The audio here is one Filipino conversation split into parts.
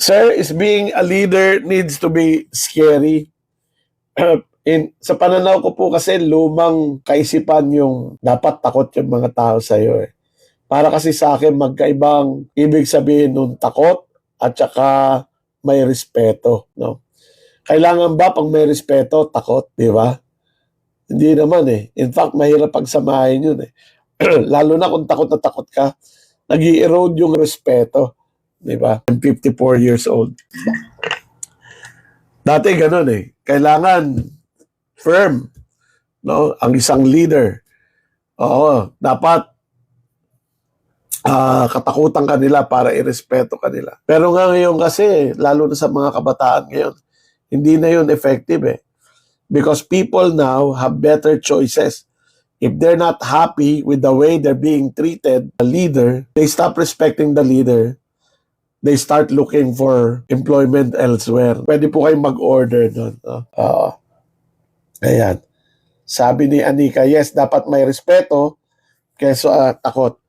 Sir, is being a leader needs to be scary? Sa pananaw ko po kasi lumang kaisipan yung dapat takot yung mga tao sa iyo eh. Para kasi sa akin magkaibang ibig sabihin nung takot at saka may respeto, no? Kailangan ba pag may respeto, takot, di ba? Hindi naman eh. In fact, mahirap pagsamahin yun eh. Lalo na kung takot na takot ka, nag-i-erode yung respeto, di ba? I'm 54 years old. Dati ganun eh. Kailangan firm, no? Ang isang leader. Oo, dapat katakutan kanila para irespeto kanila. Pero nga ngayon kasi, lalo na sa mga kabataan ngayon, hindi na yun effective eh. Because people now have better choices. If they're not happy with the way they're being treated, the leader, they stop respecting the leader. They start looking for employment elsewhere. Pwede po kayong mag-order doon. Ayan. Sabi ni Anika, yes, dapat may respeto kaysa takot.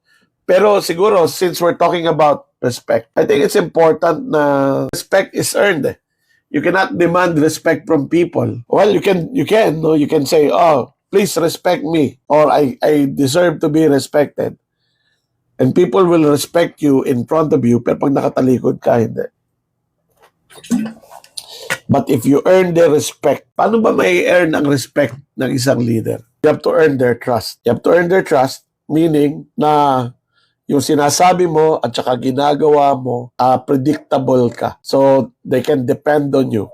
Pero siguro, since we're talking about respect, I think it's important na respect is earned. You cannot demand respect from people. Well, you can, no? You can say, oh, please respect me, or I deserve to be respected. And people will respect you in front of you, pero pag nakatalikod ka, hindi. But if you earn their respect, paano ba may earn ang respect ng isang leader? You have to earn their trust. You have to earn their trust, meaning na yung sinasabi mo at saka ginagawa mo, predictable ka. So, they can depend on you.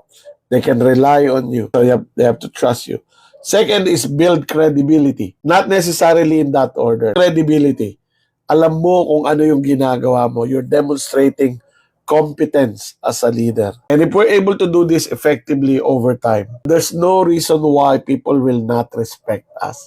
They can rely on you. So, they have to trust you. Second is build credibility. Not necessarily in that order. Credibility. Alam mo kung ano yung ginagawa mo. You're demonstrating competence as a leader. And if we're able to do this effectively over time, there's no reason why people will not respect us.